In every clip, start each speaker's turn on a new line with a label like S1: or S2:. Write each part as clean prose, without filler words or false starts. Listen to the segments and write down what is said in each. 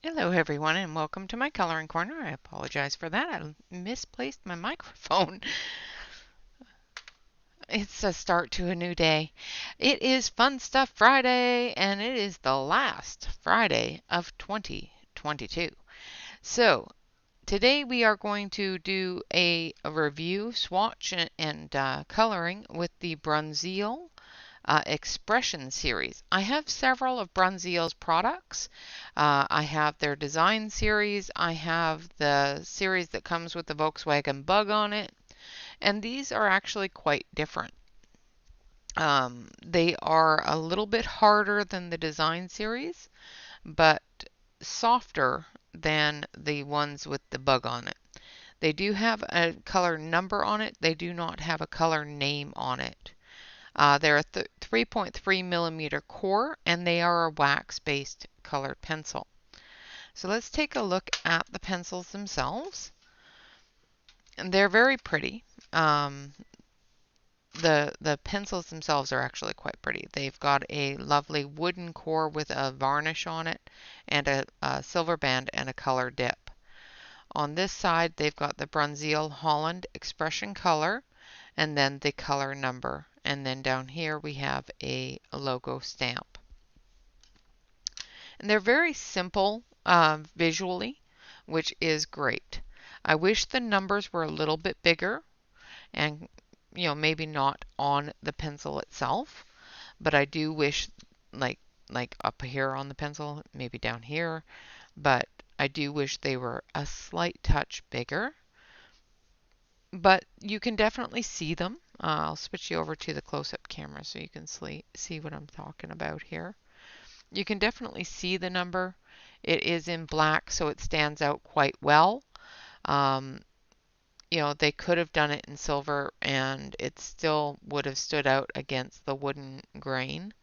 S1: Hello everyone and welcome to my coloring corner. I apologize for that. I misplaced my microphone. It's a start to a new day. It is Fun Stuff Friday and it is the last Friday of 2022. So today we are going to do a review, swatch, and coloring with the Bruynzeel Expression series. I have several of Bruynzeel's products. I have their design series. I have the series that comes with the Volkswagen Bug on it. And these are actually quite different. They are a little bit harder than the design series, but softer than the ones with the bug on it. They do have a color number on it. They do not have a color name on it. They're a 3.3 millimeter core and they are a wax-based colored pencil. So let's take a look at the pencils themselves. And they're very pretty. The pencils themselves are actually quite pretty. They've got a lovely wooden core with a varnish on it and a silver band and a color dip. On this side, they've got the Bruynzeel Holland Expression Color and then the color number. And then down here we have a logo stamp. And they're very simple visually, which is great. I wish the numbers were a little bit bigger and maybe not on the pencil itself, but I do wish like up here on the pencil, maybe down here, but I do wish they were a slight touch bigger. But you can definitely see them. I'll switch you over to the close-up camera so you can see what I'm talking about here. You can definitely see the number. It is in black, so it stands out quite well. They could have done it in silver and it still would have stood out against the wooden grain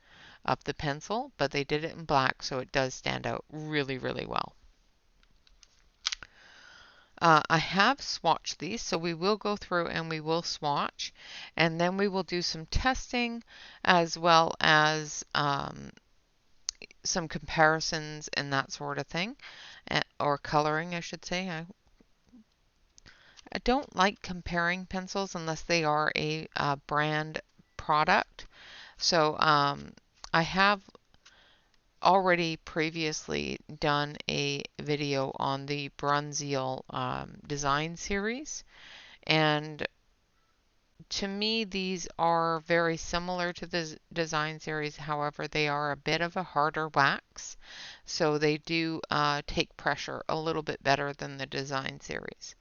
S1: of the pencil, but they did it in black, so it does stand out really, really well. I have swatched these, so we will go through and we will swatch, and then we will do some testing as well as some comparisons and that sort of thing, or coloring, I should say. I don't like comparing pencils unless they are a brand product. So I have already previously done a video on the Bruynzeel design series, and to me these are very similar to the design series. However, they are a bit of a harder wax, so they do take pressure a little bit better than the design series.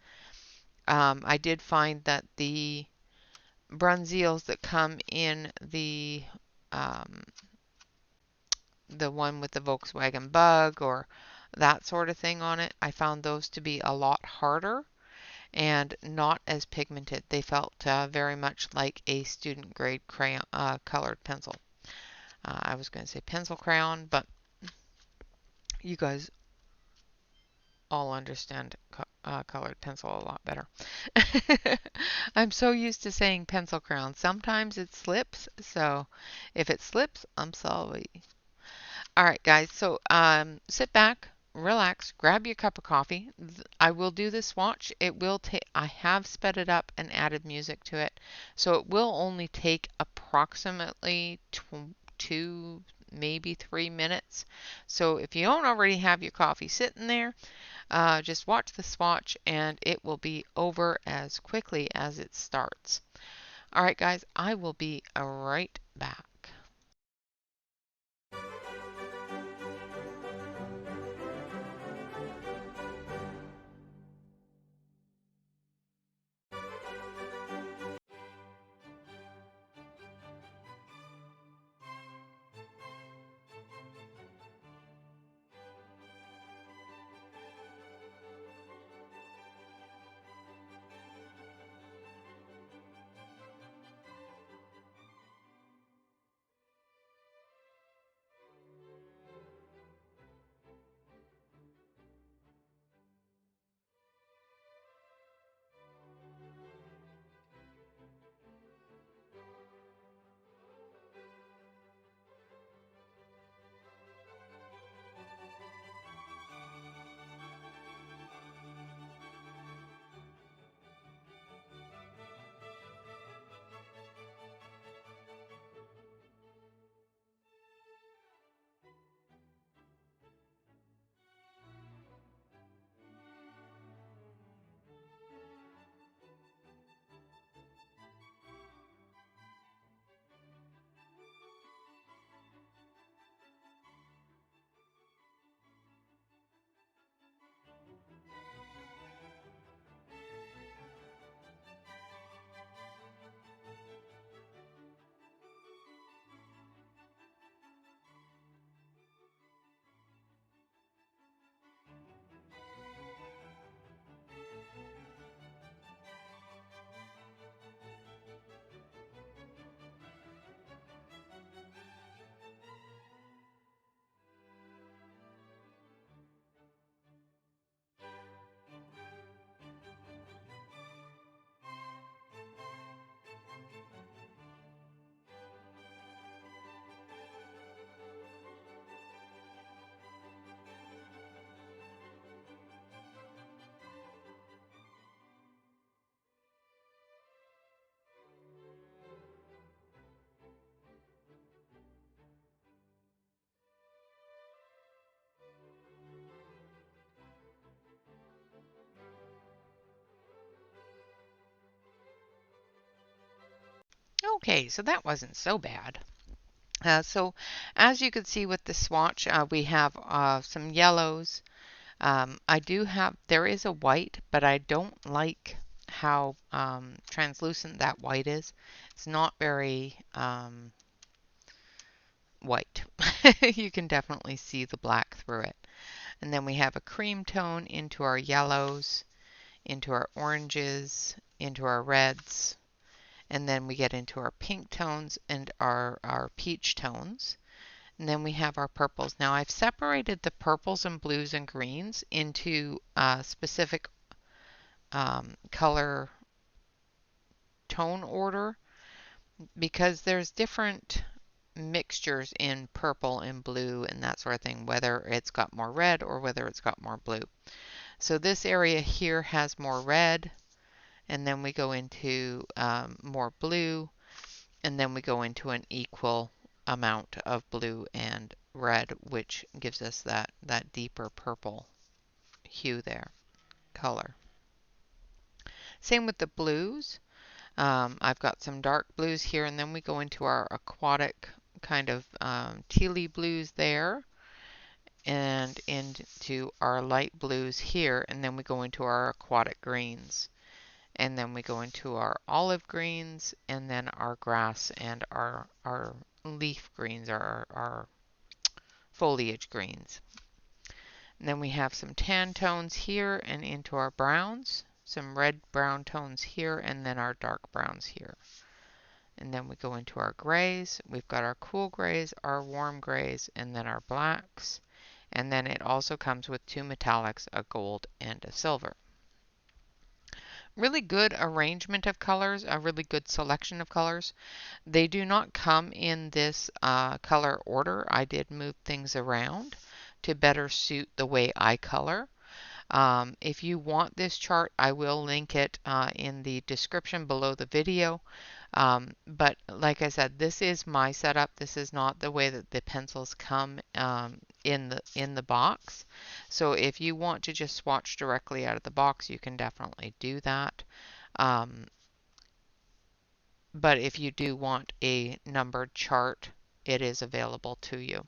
S1: I did find that the Bruynzeels that come in the one with the Volkswagen Bug or that sort of thing on it, I found those to be a lot harder and not as pigmented. They felt very much like a student grade crayon colored pencil. I was going to say pencil crayon, but you guys all understand colored pencil a lot better. I'm so used to saying pencil crayon. Sometimes it slips, so if it slips, I'm sorry. All right, guys, so sit back, relax, grab your cup of coffee. I will do the swatch. It will take, I have sped it up and added music to it, so it will only take approximately 2, maybe 3 minutes. So if you don't already have your coffee sitting there, just watch the swatch and it will be over as quickly as it starts. All right, guys, I will be right back. Okay, so that wasn't so bad. So as you can see with the swatch, we have some yellows. There is a white, but I don't like how translucent that white is. It's not very white. You can definitely see the black through it. And then we have a cream tone into our yellows, into our oranges, into our reds, and then we get into our pink tones and our peach tones. And then we have our purples. Now I've separated the purples and blues and greens into specific color tone order because there's different mixtures in purple and blue and that sort of thing, whether it's got more red or whether it's got more blue. So this area here has more red, and then we go into more blue, and then we go into an equal amount of blue and red, which gives us that deeper purple hue there, color. Same with the blues. I've got some dark blues here, and then we go into our aquatic kind of tealy blues there, and into our light blues here, and then we go into our aquatic greens. And then we go into our olive greens, and then our grass and our leaf greens, our foliage greens. And then we have some tan tones here and into our browns, some red brown tones here, and then our dark browns here. And then we go into our grays. We've got our cool grays, our warm grays, and then our blacks. And then it also comes with two metallics, a gold and a silver. Really good arrangement of colors, a really good selection of colors. They do not come in this color order. I did move things around to better suit the way I color. If you want this chart, I will link it in the description below the video. But like I said, this is my setup. This is not the way that the pencils come in the box. So if you want to just swatch directly out of the box, you can definitely do that. But if you do want a numbered chart, it is available to you.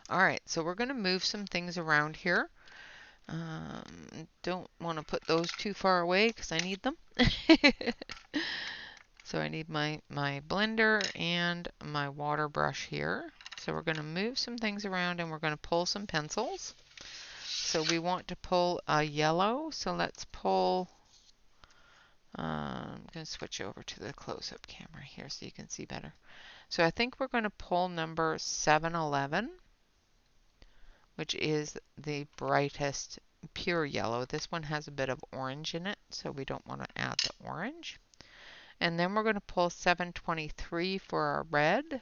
S1: All right, so we're going to move some things around here. Don't want to put those too far away because I need them. So I need my blender and my water brush here. So we're going to move some things around and we're going to pull some pencils. So we want to pull a yellow. So let's pull, I'm going to switch over to the close-up camera here so you can see better. So I think we're going to pull number 711, which is the brightest pure yellow. This one has a bit of orange in it, so we don't want to add the orange. And then we're going to pull 723 for our red.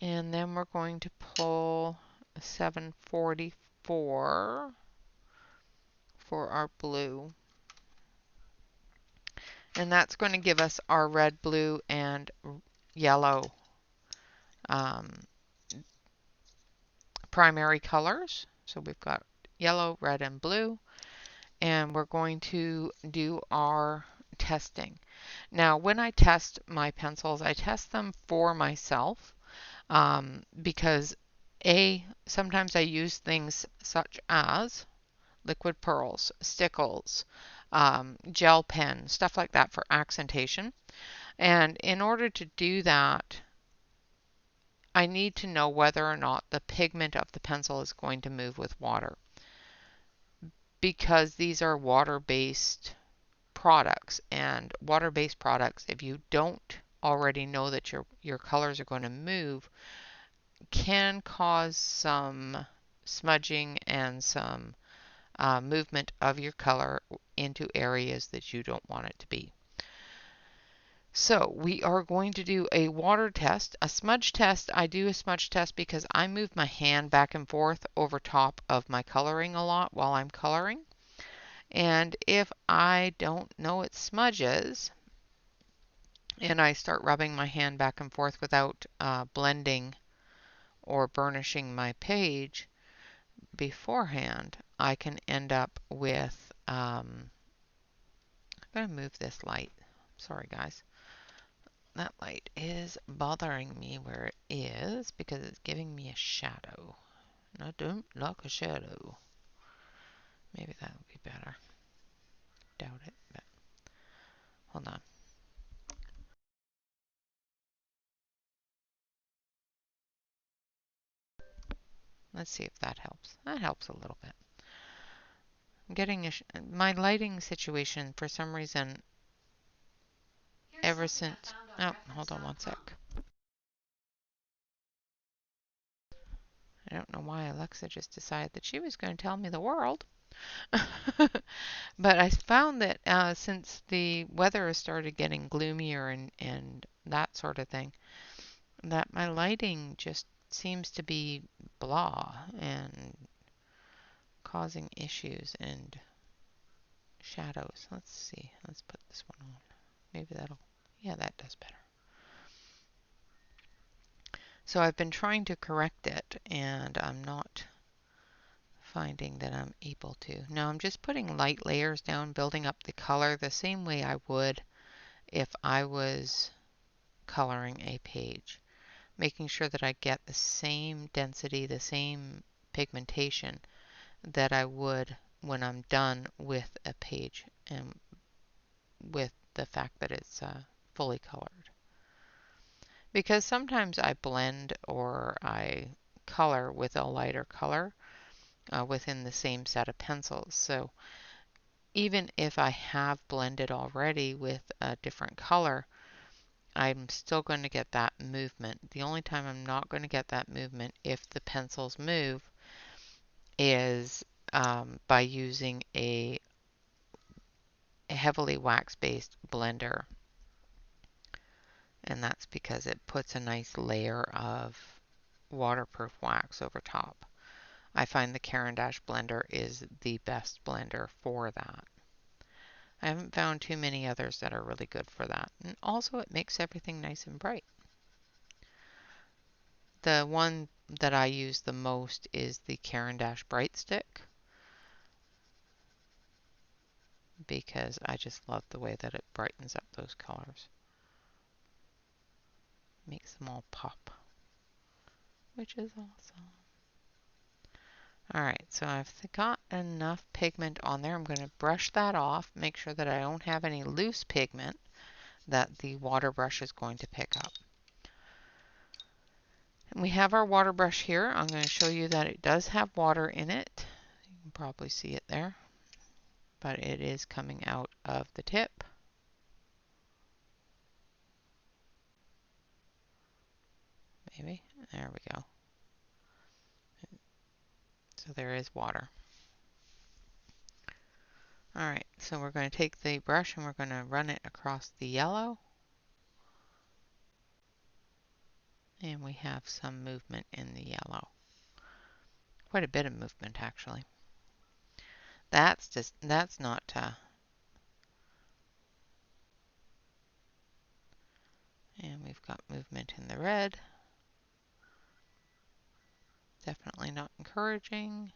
S1: And then we're going to pull 744 for our blue. And that's going to give us our red, blue, and yellow primary colors. So we've got yellow, red, and blue. And we're going to do our testing. Now, when I test my pencils, I test them for myself because sometimes I use things such as liquid pearls, stickles, gel pen, stuff like that for accentation. And in order to do that, I need to know whether or not the pigment of the pencil is going to move with water, because these are water-based products, and water-based products, if you don't already know that your colors are going to move, can cause some smudging and some movement of your color into areas that you don't want it to be. So we are going to do a water test, a smudge test. I do a smudge test because I move my hand back and forth over top of my coloring a lot while I'm coloring. And if I don't know it smudges, and I start rubbing my hand back and forth without blending or burnishing my page beforehand, I can end up with I'm going to move this light. Sorry, guys. That light is bothering me where it is because it's giving me a shadow. And I don't like a shadow. Maybe that would be better. Doubt it, but hold on. Let's see if that helps. That helps a little bit. I'm getting my lighting situation for some reason ever since. Oh, hold on one sec. I don't know why Alexa just decided that she was going to tell me the world. But I found that since the weather has started getting gloomier and that sort of thing, that my lighting just seems to be blah and causing issues and shadows. Let's see. Let's put this one on. Maybe that'll, yeah, that does better. So I've been trying to correct it and I'm not finding that I'm able to. Now I'm just putting light layers down, building up the color the same way I would if I was coloring a page, making sure that I get the same density, the same pigmentation that I would when I'm done with a page and with the fact that it's fully colored. Because sometimes I blend or I color with a lighter color within the same set of pencils. So even if I have blended already with a different color, I'm still going to get that movement. The only time I'm not going to get that movement if the pencils move is by using a heavily wax-based blender. And that's because it puts a nice layer of waterproof wax over top. I find the Caran d'Ache blender is the best blender for that. I haven't found too many others that are really good for that. And also it makes everything nice and bright. The one that I use the most is the Caran d'Ache Bright Stick because I just love the way that it brightens up those colors. Makes them all pop, which is awesome. Alright, so I've got enough pigment on there. I'm going to brush that off, make sure that I don't have any loose pigment that the water brush is going to pick up. And we have our water brush here. I'm going to show you that it does have water in it. You can probably see it there, but it is coming out of the tip. Maybe. There we go. So there is water. Alright, so we're going to take the brush and we're going to run it across the yellow. And we have some movement in the yellow. Quite a bit of movement, actually. That's not, and we've got movement in the red. Definitely not encouraging.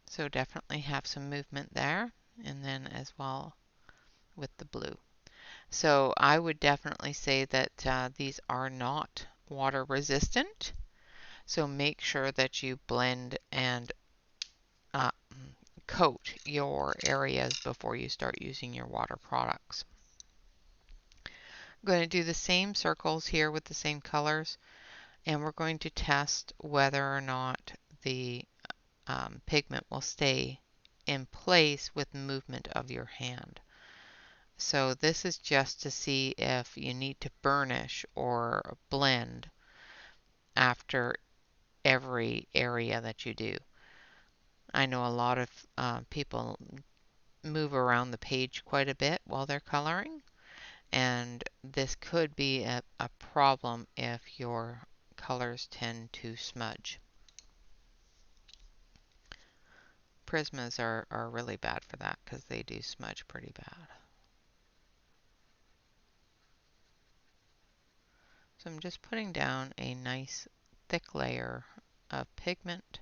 S1: So definitely have some movement there. And then as well with the blue. So I would definitely say that these are not water resistant. So make sure that you blend and coat your areas before you start using your water products. I'm going to do the same circles here with the same colors, and we're going to test whether or not the pigment will stay in place with movement of your hand. So this is just to see if you need to burnish or blend after every area that you do. I know a lot of people move around the page quite a bit while they're coloring, and this could be a problem if your colors tend to smudge. Prismas are really bad for that because they do smudge pretty bad. So I'm just putting down a nice thick layer of pigment.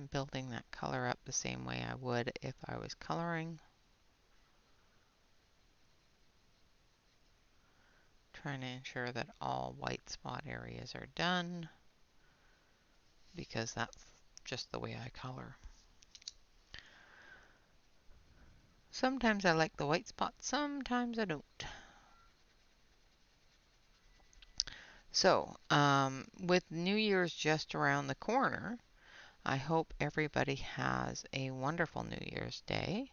S1: building that color up the same way I would if I was coloring. Trying to ensure that all white spot areas are done, because that's just the way I color. Sometimes I like the white spots, sometimes I don't. So, with New Year's just around the corner, I hope everybody has a wonderful New Year's Day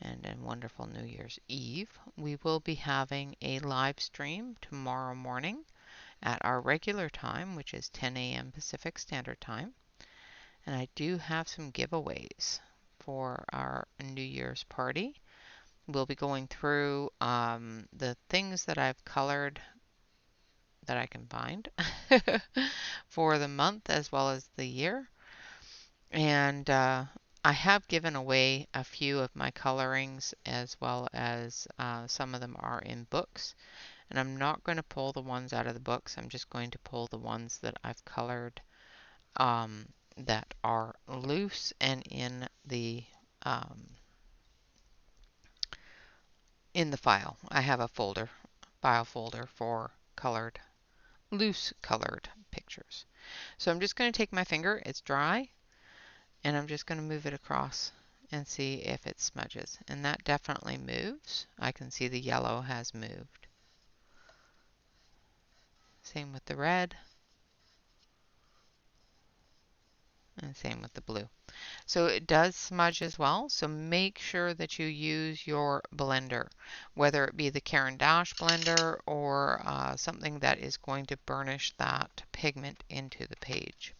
S1: and a wonderful New Year's Eve. We will be having a live stream tomorrow morning at our regular time, which is 10 a.m. Pacific Standard Time. And I do have some giveaways for our New Year's party. We'll be going through the things that I've colored that I can find for the month as well as the year. And I have given away a few of my colorings, as well as some of them are in books. And I'm not going to pull the ones out of the books. I'm just going to pull the ones that I've colored that are loose and in the file. I have a file folder for loose colored pictures. So I'm just going to take my finger, it's dry, and I'm just going to move it across and see if it smudges. And that definitely moves. I can see the yellow has moved. Same with the red. And same with the blue. So it does smudge as well, so make sure that you use your blender, whether it be the Caran d'Ache blender or something that is going to burnish that pigment into the page.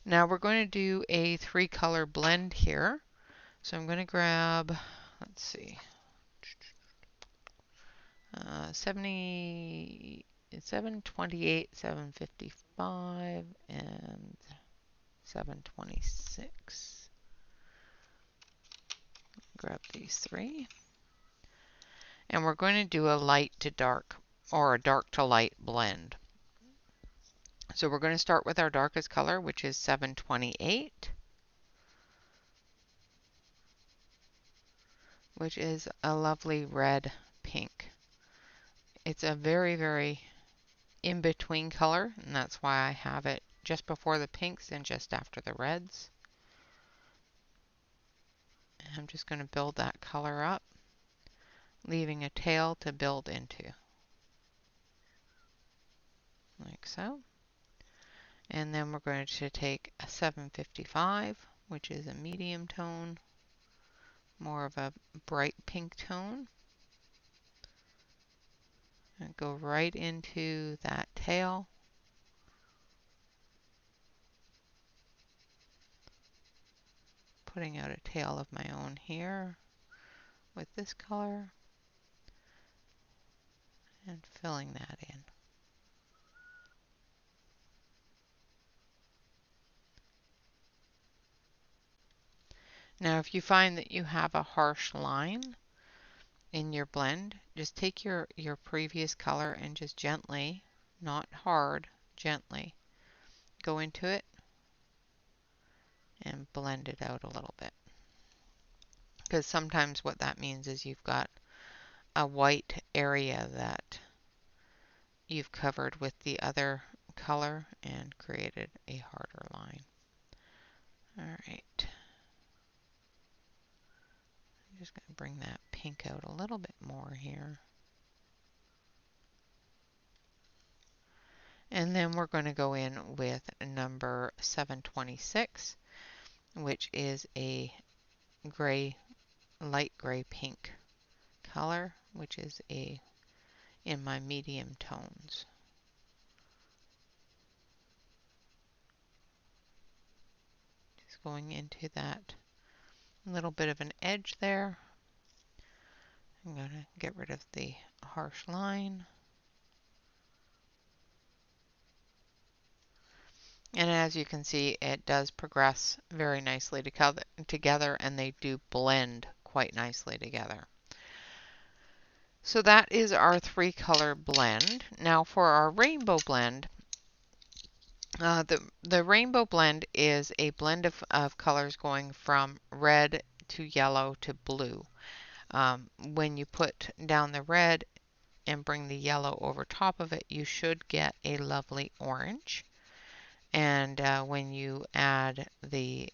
S1: Now we're going to do a 3-color blend here. So I'm going to grab, let's see, 728, 755, and 726. Grab these 3. And we're going to do a light to dark or a dark to light blend. So we're going to start with our darkest color, which is 728, which is a lovely red pink. It's a very, very in-between color, and that's why I have it just before the pinks and just after the reds. I'm just going to build that color up, leaving a tail to build into, like so. And then we're going to take a 755, which is a medium tone, more of a bright pink tone, and go right into that tail. Putting out a tail of my own here with this color and filling that in. Now if you find that you have a harsh line in your blend, just take your previous color and just gently, not hard, gently go into it and blend it out a little bit. Because sometimes what that means is you've got a white area that you've covered with the other color and created a harder line. All right. I'm just going to bring that pink out a little bit more here. And then we're going to go in with number 726, which is a gray, light gray pink color, which is in my medium tones. Just going into that little bit of an edge there. I'm going to get rid of the harsh line. And as you can see, it does progress very nicely together, and they do blend quite nicely together. So that is our 3-color blend. Now for our rainbow blend, The rainbow blend is a blend of colors going from red to yellow to blue. When you put down the red and bring the yellow over top of it, you should get a lovely orange. And when you add the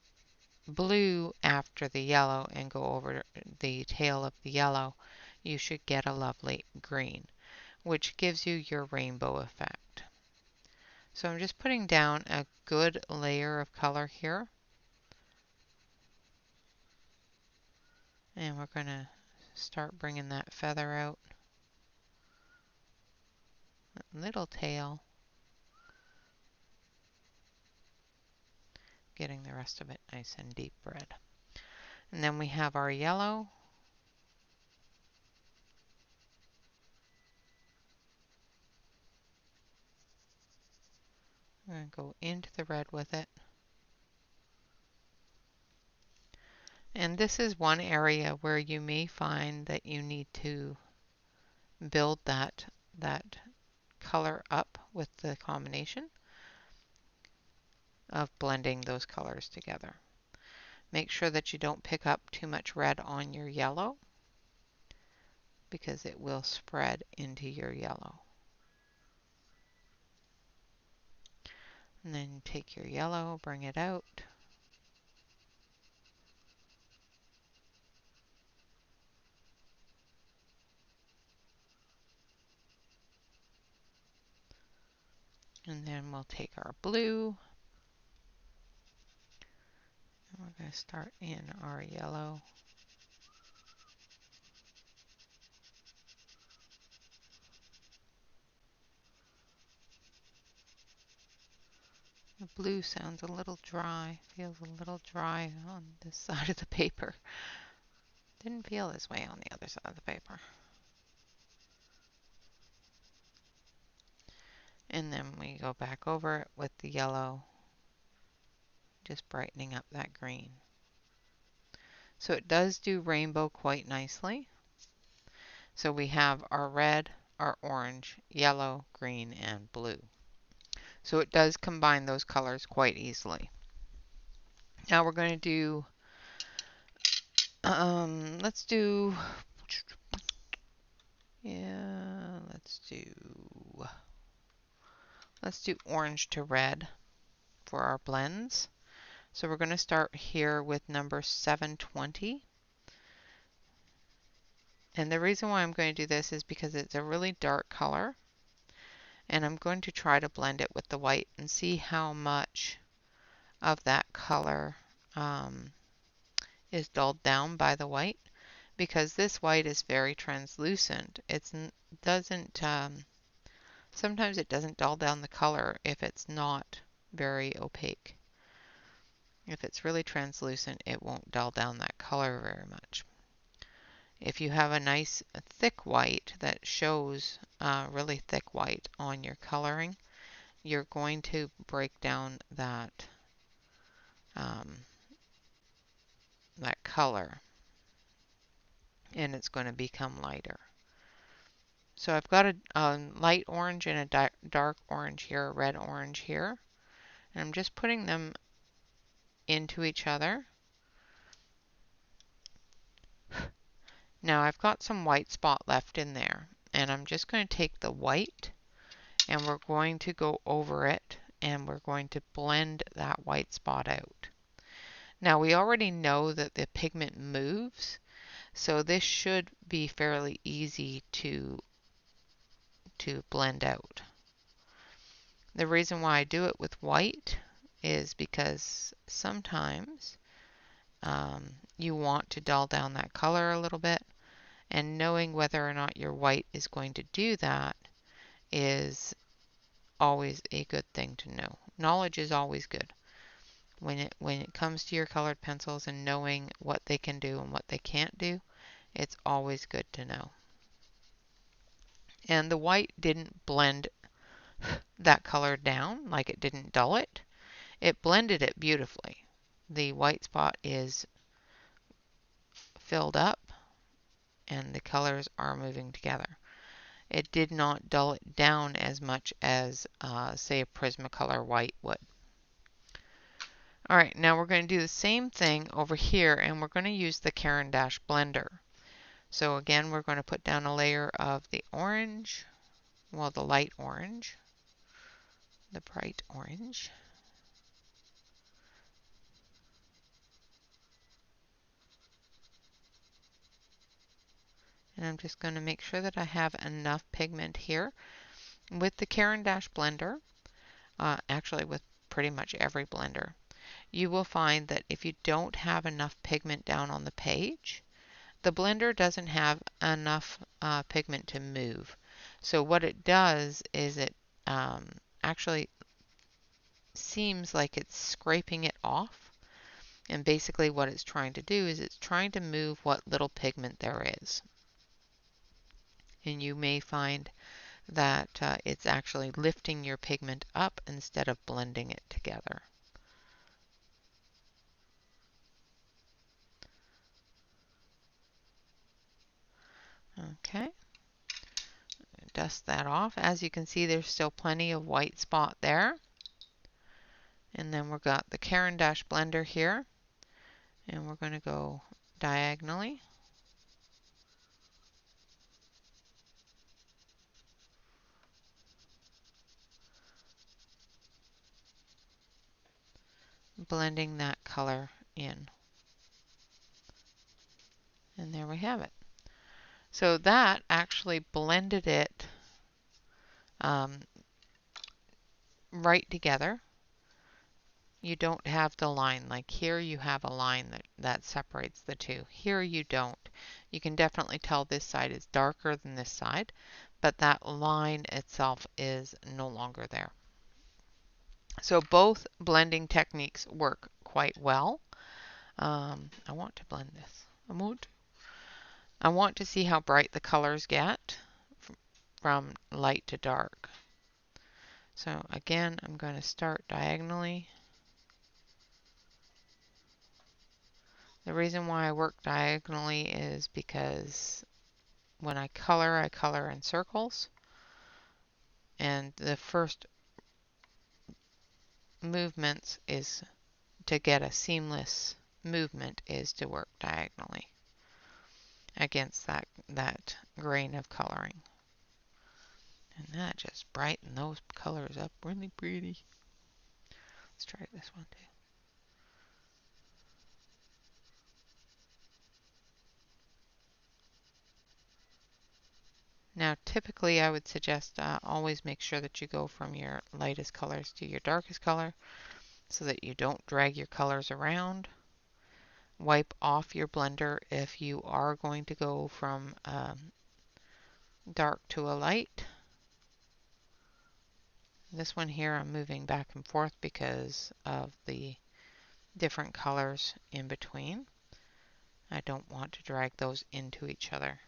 S1: blue after the yellow and go over the tail of the yellow, you should get a lovely green, which gives you your rainbow effect. So I'm just putting down a good layer of color here. And we're going to start bringing that feather out. That little tail. Getting the rest of it nice and deep red. And then we have our yellow. I'm going to go into the red with it. And this is one area where you may find that you need to build that color up with the combination of blending those colors together. Make sure that you don't pick up too much red on your yellow because it will spread into your yellow. And then take your yellow, bring it out. And then we'll take our blue. And we're going to start in our yellow. The blue sounds a little dry, feels a little dry on this side of the paper. Didn't feel this way on the other side of the paper. And then we go back over it with the yellow, just brightening up that green. So it does do rainbow quite nicely. So we have our red, our orange, yellow, green, and blue. So it does combine those colors quite easily. Now we're going to do, let's do orange to red for our blends. So we're going to start here with number 720. And the reason why I'm going to do this is because it's a really dark color. And I'm going to try to blend it with the white and see how much of that color is dulled down by the white. Because this white is very translucent. It doesn't, sometimes it doesn't dull down the color if it's not very opaque. If it's really translucent, it won't dull down that color very much. If you have a nice thick white that shows really thick white on your coloring, you're going to break down that color and it's going to become lighter. So I've got a light orange and a dark orange here, a red orange here, and I'm just putting them into each other. Now I've got some white spot left in there, and I'm just going to take the white and we're going to go over it and we're going to blend that white spot out. Now we already know that the pigment moves, so this should be fairly easy to blend out. The reason why I do it with white is because sometimes you want to dull down that color a little bit, and knowing whether or not your white is going to do that is always a good thing to know. Knowledge is always good. When it comes to your colored pencils and knowing what they can do and what they can't do, it's always good to know. And the white didn't blend that color down, like it didn't dull it. It blended it beautifully. The white spot is filled up and the colors are moving together. it did not dull it down as much as, say, a Prismacolor white would. All right, now we're going to do the same thing over here, and we're going to use the Caran d'Ache blender. So again, we're going to put down a layer of the orange, well, the light orange, the bright orange. And I'm just going to make sure that I have enough pigment here. With the Caran d'Ache blender, actually with pretty much every blender, you will find that if you don't have enough pigment down on the page, the blender doesn't have enough pigment to move. So what it does is it actually seems like it's scraping it off. And basically what it's trying to do is it's trying to move what little pigment there is. And you may find that it's actually lifting your pigment up instead of blending it together. Okay, dust that off. As you can see, there's still plenty of white spot there. And then we've got the Caran d'Ache blender here, and we're going to go diagonally. Blending that color in. And there we have it. So that actually blended it right together. You don't have the line. Like here you have a line that separates the two. Here you don't. You can definitely tell this side is darker than this side, but that line itself is no longer there. So both blending techniques work quite well. I want to blend this. I want to see how bright the colors get from light to dark. So again, I'm going to start diagonally. The reason why I work diagonally is because when I color in circles. And the first movements is to get a seamless movement is to work diagonally against that grain of coloring. And that just brightened those colors up really pretty. Let's try this one too. Now typically I would suggest always make sure that you go from your lightest colors to your darkest color so that you don't drag your colors around. Wipe off your blender if you are going to go from dark to a light. This one here I'm moving back and forth because of the different colors in between. I don't want to drag those into each other.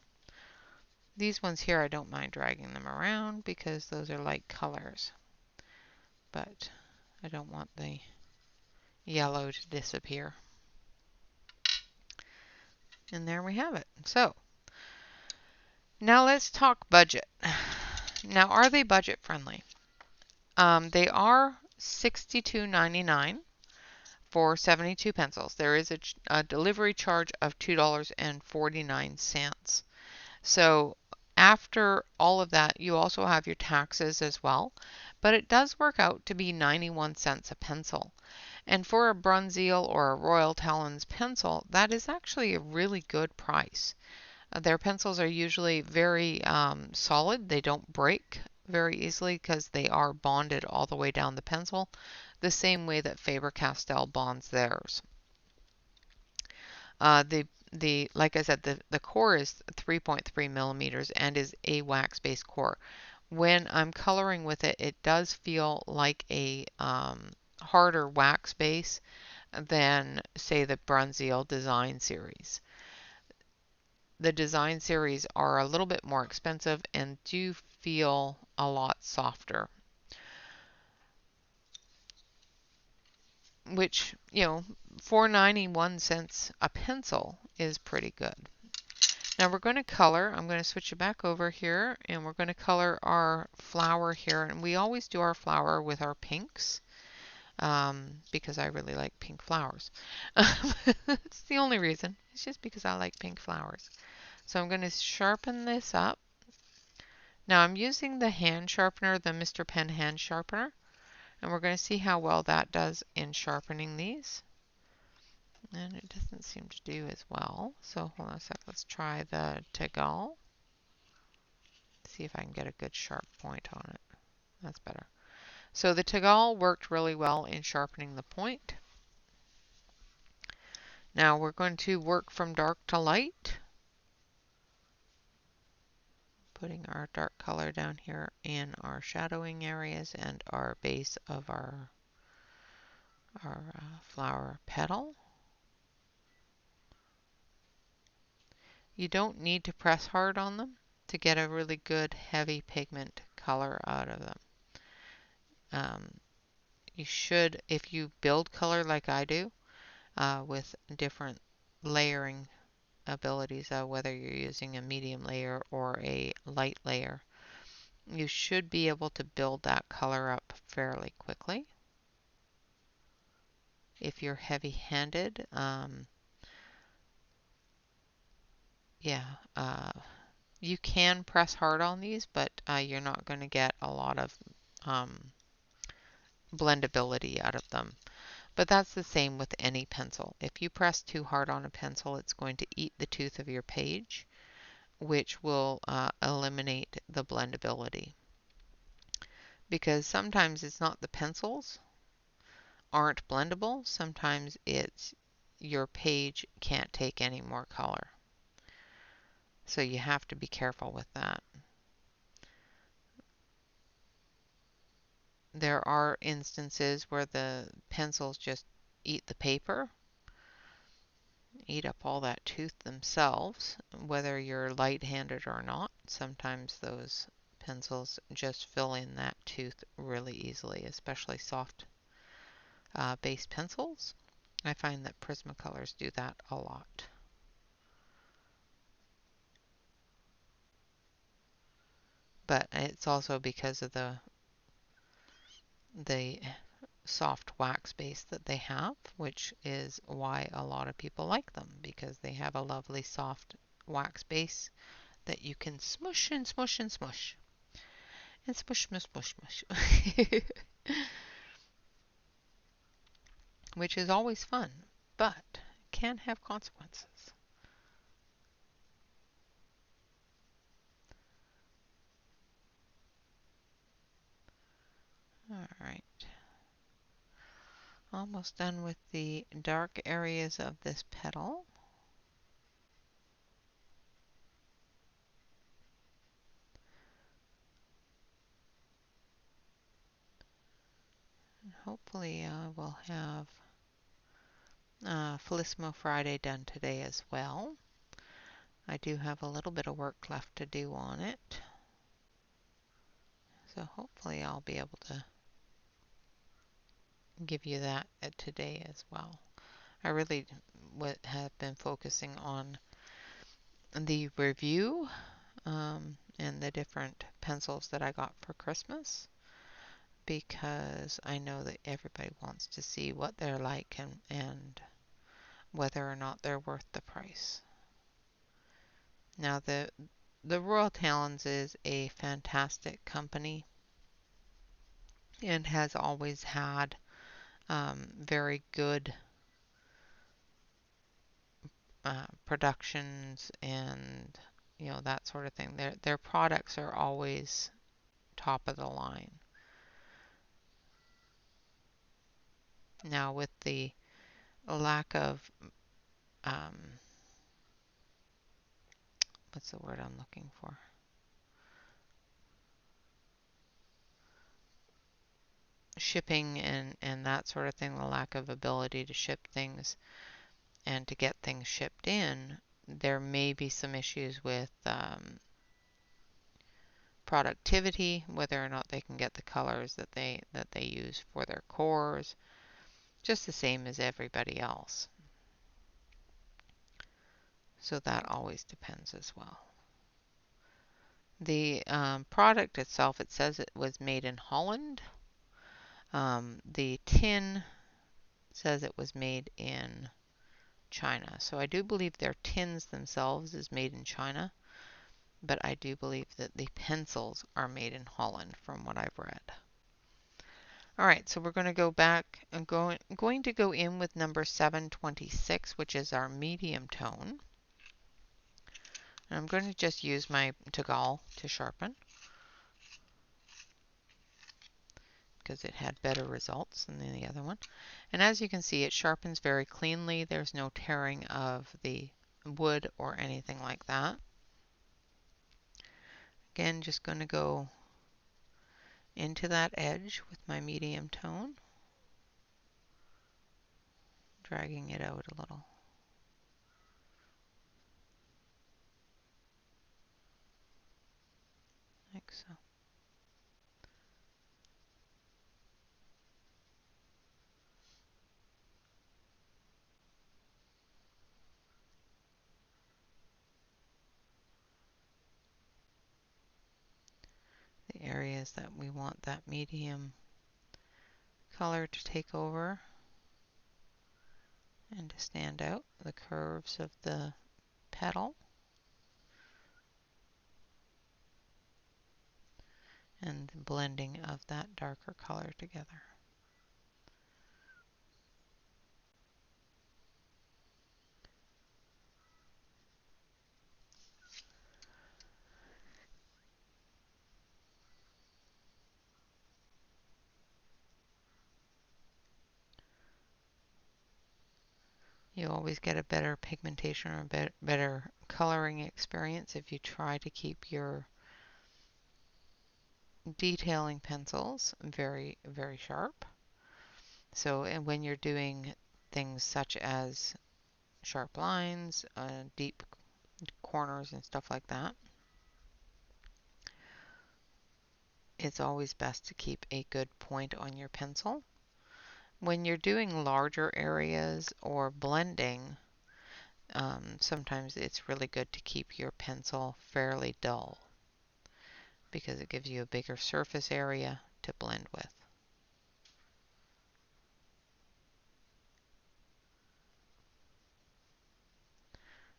S1: These ones here I don't mind dragging them around because those are light colors. But I don't want the yellow to disappear. And there we have it. So now let's talk budget. Now, are they budget friendly? They are $62.99 for 72 pencils. There is a delivery charge of $2.49. So after all of that, you also have your taxes as well, but it does work out to be 91 cents a pencil. And for a Bruynzeel or a Royal Talens pencil, that is actually a really good price. Their pencils are usually very solid. They don't break very easily because they are bonded all the way down the pencil, the same way that Faber-Castell bonds theirs. Like I said, the core is 3.3 millimeters and is a wax-based core. When I'm coloring with it, it does feel like a harder wax base than, say, the Bruynzeel Design Series. The Design Series are a little bit more expensive and do feel a lot softer. Which, for 91 cents a pencil is pretty good. Now we're going to color. I'm going to switch it back over here, and we're going to color our flower here. And we always do our flower with our pinks because I really like pink flowers. It's the only reason. It's just because I like pink flowers. So I'm going to sharpen this up. Now I'm using the hand sharpener, the Mr. Pen hand sharpener, and we're going to see how well that does in sharpening these. And it doesn't seem to do as well. So hold on a sec. Let's try the Tegal. See if I can get a good sharp point on it. That's better. So the Tegal worked really well in sharpening the point. Now we're going to work from dark to light. Putting our dark color down here in our shadowing areas and our base of our flower petal. You don't need to press hard on them to get a really good heavy pigment color out of them. You should, if you build color like I do, with different layering abilities, whether you're using a medium layer or a light layer, you should be able to build that color up fairly quickly. If you're heavy-handed, you can press hard on these, but you're not going to get a lot of blendability out of them. But that's the same with any pencil. If you press too hard on a pencil, it's going to eat the tooth of your page, which will eliminate the blendability. Because sometimes it's not the pencils aren't blendable, sometimes it's your page can't take any more color. So you have to be careful with that. There are instances where the pencils just eat the paper, eat up all that tooth themselves, whether you're light-handed or not. Sometimes those pencils just fill in that tooth really easily, especially soft base pencils. I find that Prismacolors do that a lot. But it's also because of the soft wax base that they have, which is why a lot of people like them, because they have a lovely soft wax base that you can smush and smush and smush. And smush, smush, smush, smush. Which is always fun, but can have consequences. Alright. Almost done with the dark areas of this petal. And hopefully we'll have Felicimo Friday done today as well. I do have a little bit of work left to do on it. So hopefully I'll be able to give you that today as well. I really have been focusing on the review and the different pencils that I got for Christmas, because I know that everybody wants to see what they're like and whether or not they're worth the price. Now the Royal Talons is a fantastic company and has always had very good productions and that sort of thing. Their products are always top of the line. Now with the lack of what's the word I'm looking for? Shipping and that sort of thing, the lack of ability to ship things and to get things shipped in, there may be some issues with productivity, whether or not they can get the colors that they use for their cores, just the same as everybody else. So that always depends as well. The product itself, it says it was made in Holland. The tin says it was made in China. So I do believe their tins themselves is made in China, but I do believe that the pencils are made in Holland from what I've read. All right, so we're going to go back and going to go in with number 726, which is our medium tone. And I'm going to just use my Toggle to sharpen because it had better results than the other one. And as you can see, it sharpens very cleanly. There's no tearing of the wood or anything like that. Again, just going to go into that edge with my medium tone, dragging it out a little. Like so. The areas that we want that medium color to take over and to stand out, the curves of the petal and the blending of that darker color together. You always get a better pigmentation or a better coloring experience if you try to keep your detailing pencils very, very sharp. So, and when you're doing things such as sharp lines, deep corners and stuff like that, it's always best to keep a good point on your pencil. When you're doing larger areas or blending, sometimes it's really good to keep your pencil fairly dull because it gives you a bigger surface area to blend with.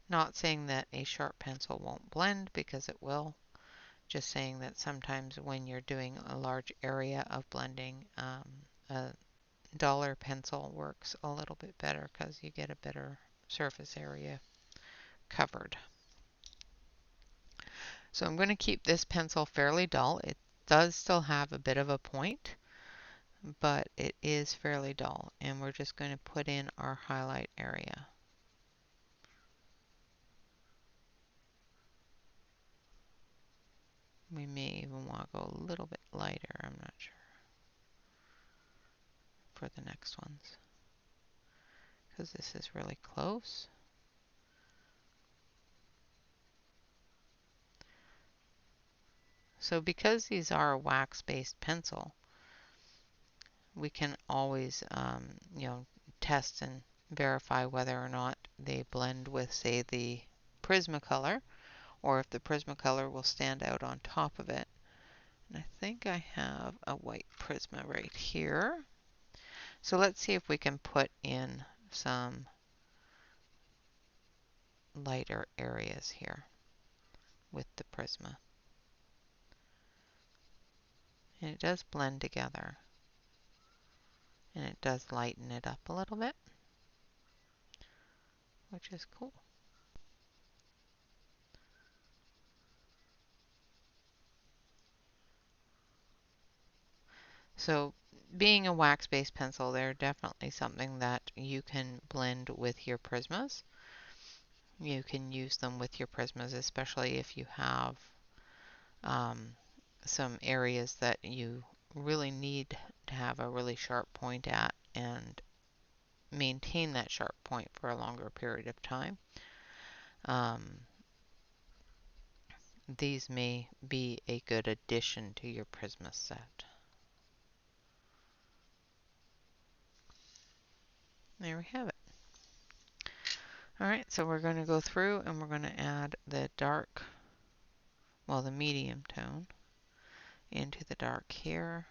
S1: Not saying that a sharp pencil won't blend, because it will. Just saying that sometimes when you're doing a large area of blending, a duller pencil works a little bit better because you get a better surface area covered. So I'm going to keep this pencil fairly dull. It does still have a bit of a point, but it is fairly dull. And we're just going to put in our highlight area. We may even want to go a little bit lighter, I'm not sure, for the next ones, because this is really close. So because these are a wax-based pencil, we can always, test and verify whether or not they blend with, say, the Prismacolor, or if the Prismacolor will stand out on top of it. And I think I have a white Prisma right here. So let's see if we can put in some lighter areas here with the Prisma. And it does blend together. And it does lighten it up a little bit, which is cool. So being a wax-based pencil, they're definitely something that you can blend with your Prismas. You can use them with your Prismas, especially if you have some areas that you really need to have a really sharp point at and maintain that sharp point for a longer period of time. These may be a good addition to your Prisma set. There we have it. Alright, so we're going to go through and we're going to add the dark, well, the medium tone into the dark here.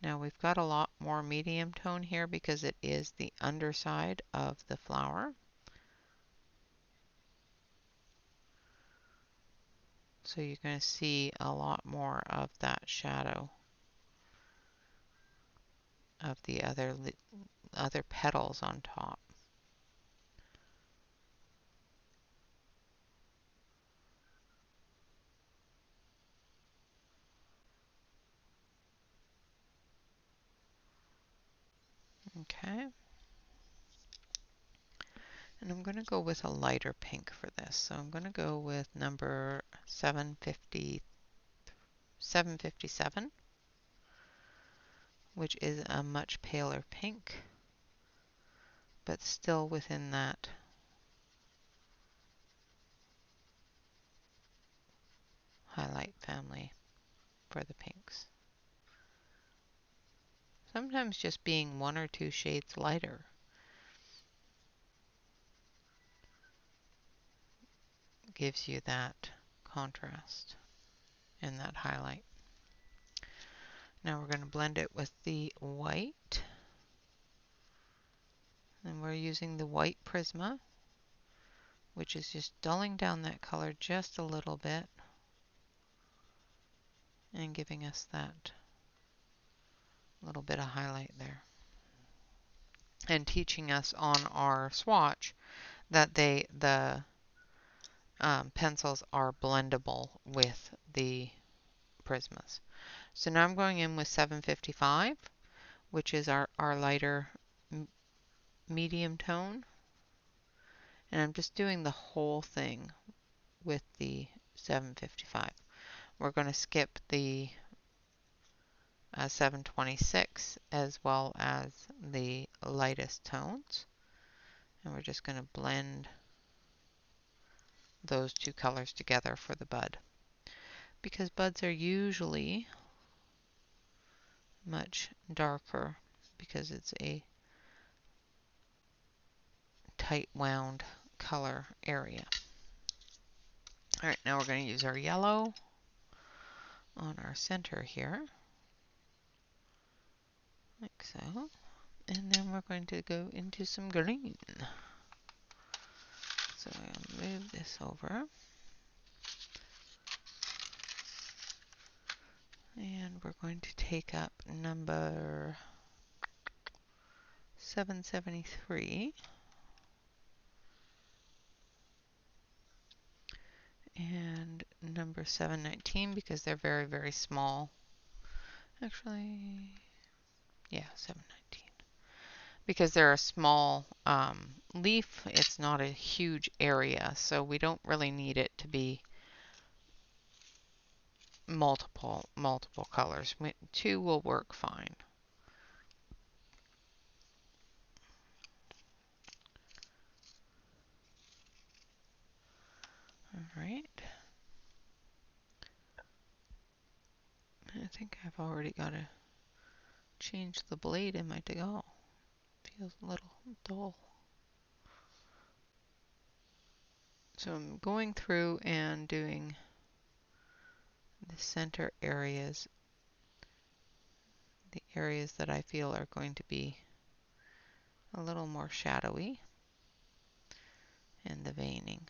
S1: Now we've got a lot more medium tone here because it is the underside of the flower. So you're going to see a lot more of that shadow of the other petals on top. Okay. And I'm going to go with a lighter pink for this. So I'm going to go with number 757, which is a much paler pink, but still within that highlight family for the pinks. Sometimes just being one or two shades lighter gives you that contrast and that highlight. Now we're going to blend it with the white. And we're using the white Prisma, which is just dulling down that color just a little bit and giving us that little bit of highlight there. And teaching us on our swatch that the pencils are blendable with the Prismas. So now I'm going in with 755, which is our lighter medium tone. And I'm just doing the whole thing with the 755. We're going to skip the 726 as well as the lightest tones. And we're just going to blend those two colors together for the bud. Because buds are usually much darker because it's a tight wound color area. Alright, now we're going to use our yellow on our center here, like so. And then we're going to go into some green. So I'll move this over. And we're going to take up number 773. And number 719 because they're very, very small. Actually, yeah, 719. Because they're a small leaf, it's not a huge area, so we don't really need it to be multiple colors. Two will work fine. Alright. I think I've already got to change the blade in my to-go. Feels a little dull. So I'm going through and doing the center areas, the areas that I feel are going to be a little more shadowy, and the veining.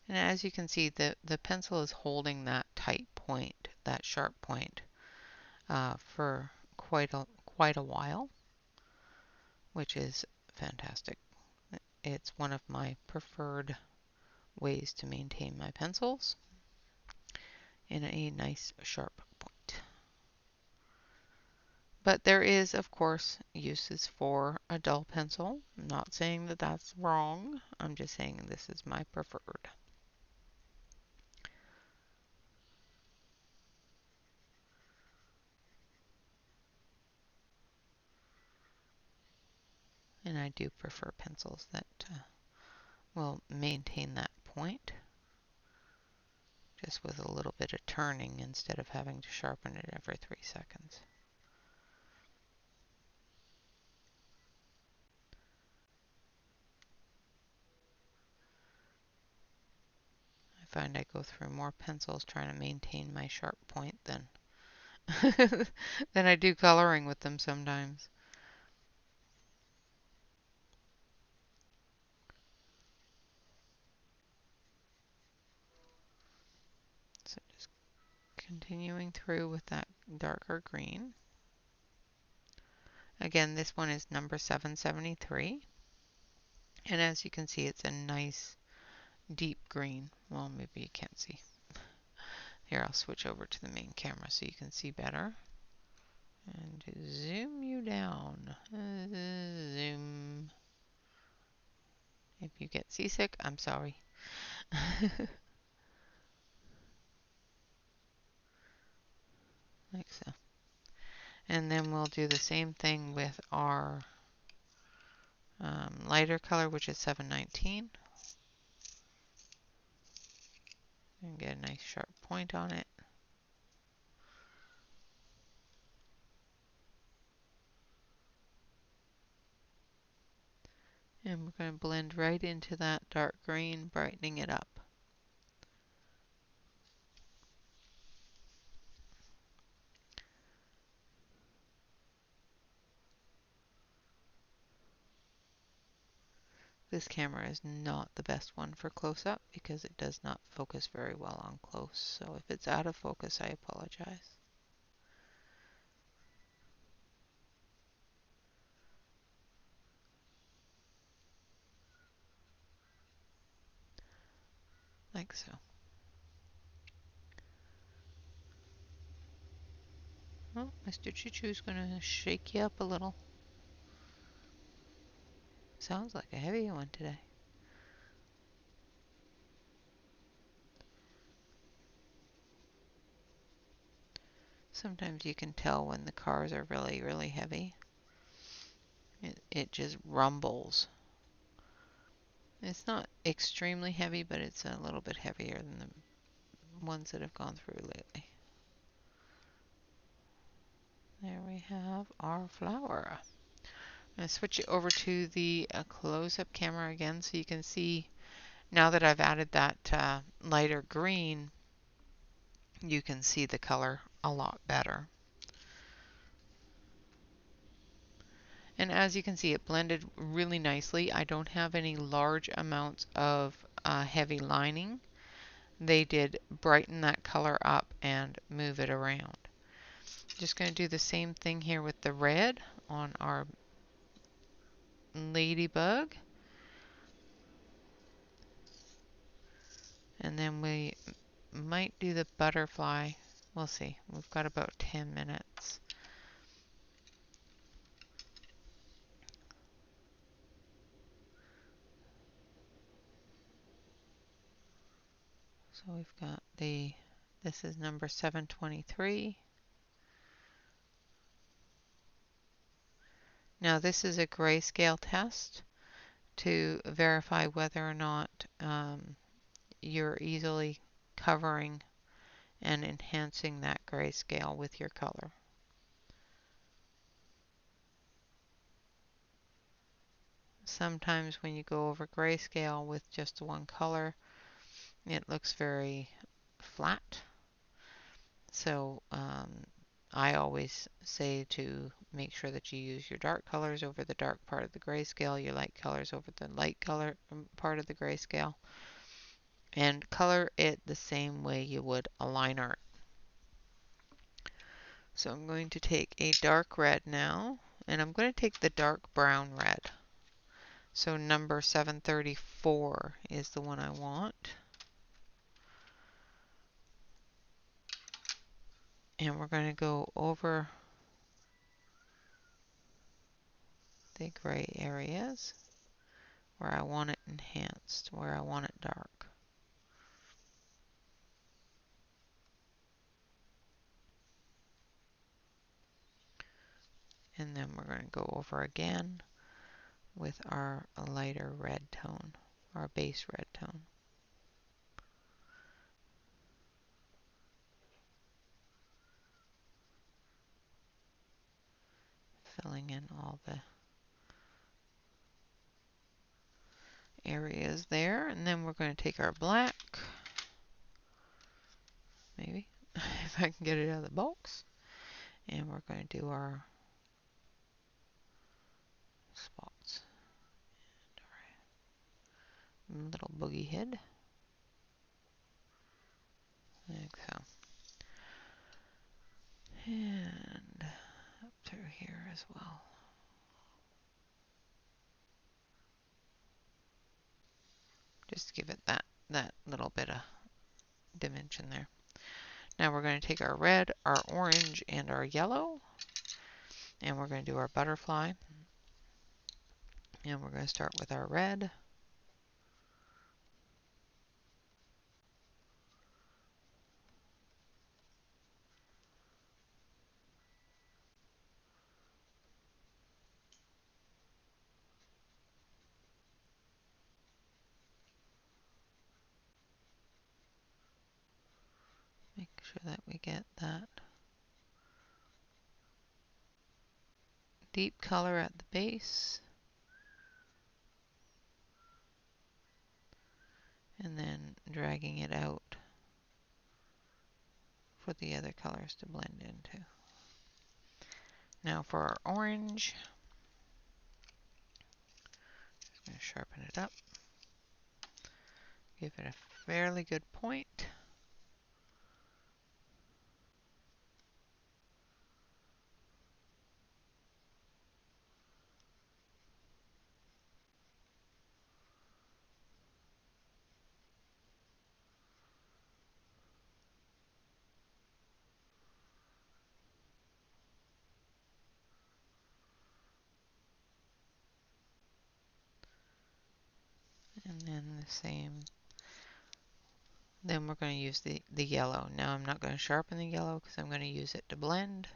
S1: And as you can see, the pencil is holding that tight point, that sharp point, for quite a while, which is fantastic. It's one of my preferred ways to maintain my pencils in a nice sharp point. But there is, of course, uses for a dull pencil. I'm not saying that that's wrong. I'm just saying this is my preferred. And I do prefer pencils that will maintain that point. just with a little bit of turning instead of having to sharpen it every 3 seconds. I find I go through more pencils trying to maintain my sharp point than than I do coloring with them sometimes. So just continuing through with that darker green. Again, this one is number 773. And as you can see, it's a nice deep green. Well, maybe you can't see. Here, I'll switch over to the main camera so you can see better. And zoom you down. Zoom. If you get seasick, I'm sorry. Like so. And then we'll do the same thing with our lighter color, which is 719. And get a nice sharp point on it. And we're going to blend right into that dark green, brightening it up. This camera is not the best one for close-up because it does not focus very well on close. So if it's out of focus, I apologize. Like so. Oh, Mr. Choo Choo is going to shake you up a little. Sounds like a heavy one today. Sometimes you can tell when the cars are really, really heavy. It just rumbles. It's not extremely heavy, but it's a little bit heavier than the ones that have gone through lately. There we have our flower. I'm going to switch it over to the close-up camera again so you can see now that I've added that lighter green, you can see the color a lot better. And as you can see, it blended really nicely. I don't have any large amounts of heavy lining. They did brighten that color up and move it around. Just going to do the same thing here with the red on our ladybug. And then we might do the butterfly. We'll see. We've got about 10 minutes. So we've got this is number 723. Now this is a grayscale test to verify whether or not you're easily covering and enhancing that grayscale with your color. Sometimes when you go over grayscale with just one color, it looks very flat. So I always say to make sure that you use your dark colors over the dark part of the grayscale, your light colors over the light color part of the grayscale, and color it the same way you would a line art. So I'm going to take a dark red now, and I'm going to take the dark brown red. So number 734 is the one I want. And we're going to go over the gray areas where I want it enhanced, where I want it dark. And then we're going to go over again with our lighter red tone, our base red tone. filling in all the areas there. And then we're going to take our black, maybe, if I can get it out of the box. And we're going to do our spots. And our little boogie head. Like so. And up through here as well. Just to give it that little bit of dimension there. Now we're going to take our red, our orange, and our yellow, and we're going to do our butterfly. And we're going to start with our red. Make sure that we get that deep color at the base. And then dragging it out for the other colors to blend into. Now for our orange, I'm going to sharpen it up. Give it a fairly good point. And then the same. Then we're going to use the yellow. Now I'm not going to sharpen the yellow because I'm going to use it to blend.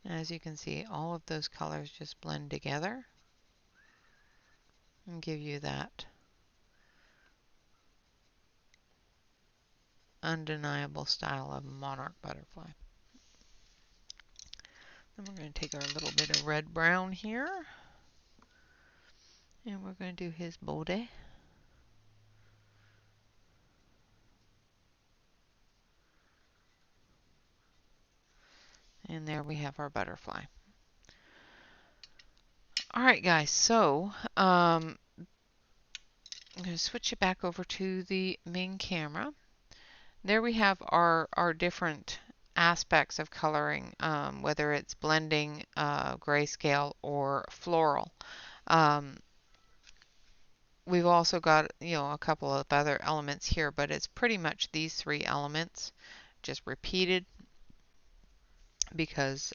S1: And as you can see, all of those colors just blend together and give you that undeniable style of monarch butterfly. Then we're going to take our little bit of red brown here, and we're going to do his body. And there we have our butterfly. Alright guys, so I'm going to switch it back over to the main camera. There we have our different aspects of coloring, whether it's blending, grayscale, or floral. We've also got, a couple of other elements here, but it's pretty much these three elements just repeated because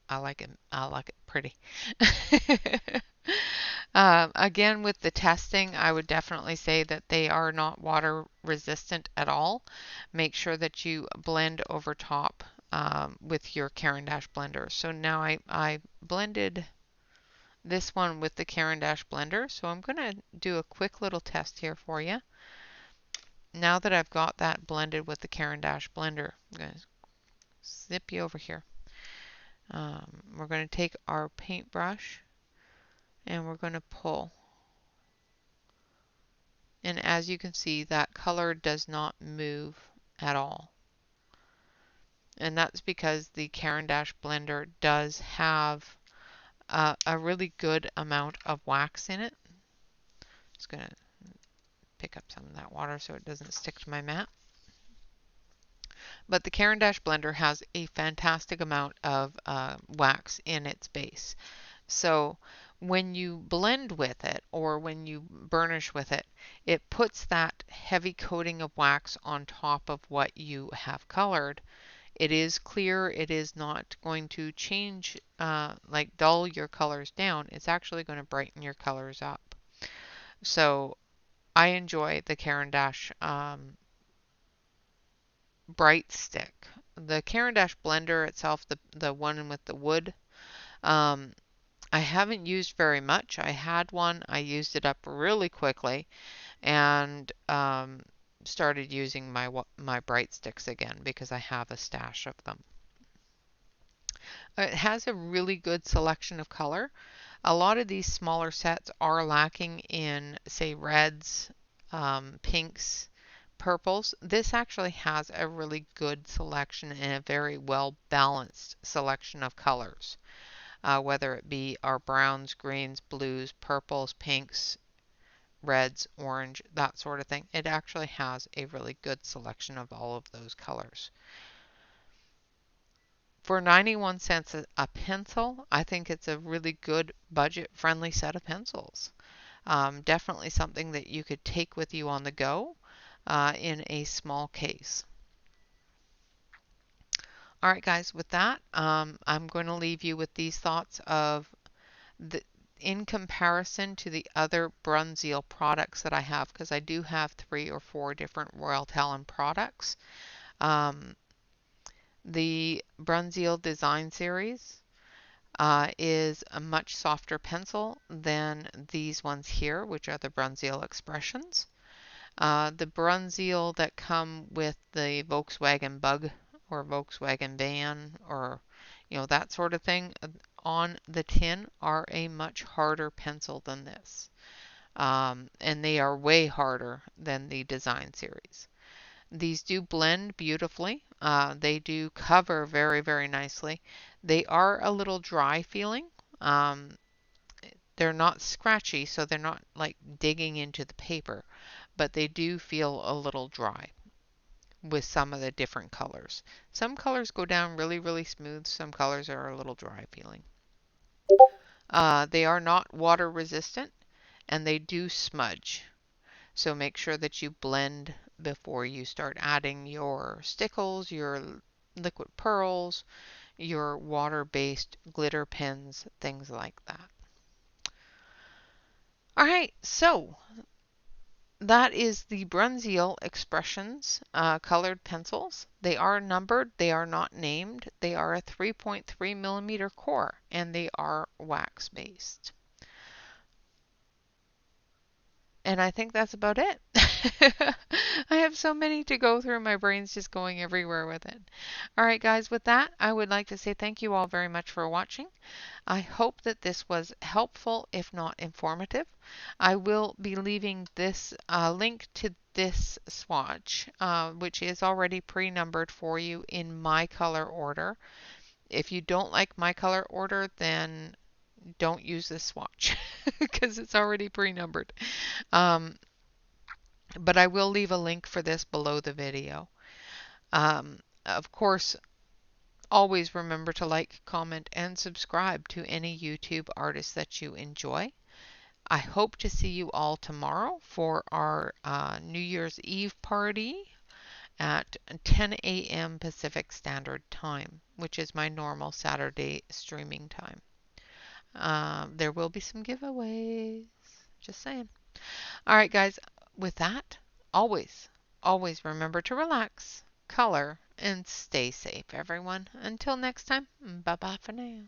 S1: I like it pretty. Again, with the testing, I would definitely say that they are not water resistant at all. Make sure that you blend over top with your Caran d'Ache blender. So now I blended this one with the Caran d'Ache blender. So I'm going to do a quick little test here for you. Now that I've got that blended with the Caran d'Ache blender, I'm going to zip you over here. We're going to take our paintbrush and we're going to pull. And as you can see, that color does not move at all. And that's because the Caran d'Ache blender does have a really good amount of wax in it. Just going to pick up some of that water so it doesn't stick to my mat. But the Caran d'Ache blender has a fantastic amount of wax in its base. So when you blend with it or when you burnish with it, it puts that heavy coating of wax on top of what you have colored. It is clear. It is not going to change, like dull your colors down. It's actually going to brighten your colors up. So I enjoy the Caran d'Ache Bright Stick. The Caran d'Ache blender itself, the one with the wood, I haven't used very much. I had one, I used it up really quickly, and started using my bright sticks again because I have a stash of them. It has a really good selection of color. A lot of these smaller sets are lacking in, say, reds, pinks, purples. This actually has a really good selection and a very well balanced selection of colors, whether it be our browns, greens, blues, purples, pinks, reds, orange, that sort of thing. It actually has a really good selection of all of those colors. For 91 cents a pencil, I think it's a really good budget-friendly set of pencils. Definitely something that you could take with you on the go in a small case. All right, guys, with that, I'm going to leave you with these thoughts of the in comparison to the other Bruynzeel products that I have, because I do have 3 or 4 different Royal Talon products. The Bruynzeel Design Series is a much softer pencil than these ones here, which are the Bruynzeel Expressions. The Bruynzeel that come with the Volkswagen Bug or Volkswagen Van or that sort of thing on the tin are a much harder pencil than this. And they are way harder than the Design Series. These do blend beautifully. They do cover very, very nicely. They are a little dry feeling. Um, they're not scratchy, so they're not like digging into the paper, but they do feel a little dry with some of the different colors. Some colors go down really, really smooth. Some colors are a little dry feeling. They are not water resistant and they do smudge. So make sure that you blend before you start adding your stickles, your liquid pearls, your water-based glitter pens, things like that. All right, so that is the Bruynzeel Expressions colored pencils. They are numbered, they are not named. They are a 3.3 millimeter core and they are wax based. And I think that's about it. I have so many to go through. My brain's just going everywhere with it. All right, guys, with that, I would like to say thank you all very much for watching. I hope that this was helpful, if not informative. I will be leaving this link to this swatch, which is already pre-numbered for you in my color order. If you don't like my color order, then don't use this swatch because it's already pre-numbered. Um, but I will leave a link for this below the video. Of course, always remember to like, comment, and subscribe to any YouTube artist that you enjoy. I hope to see you all tomorrow for our New Year's Eve party at 10 a.m. Pacific Standard Time, which is my normal Saturday streaming time. There will be some giveaways. Just saying. All right, guys, with that, always remember to relax, color, and stay safe, everyone. Until next time, bye bye for now.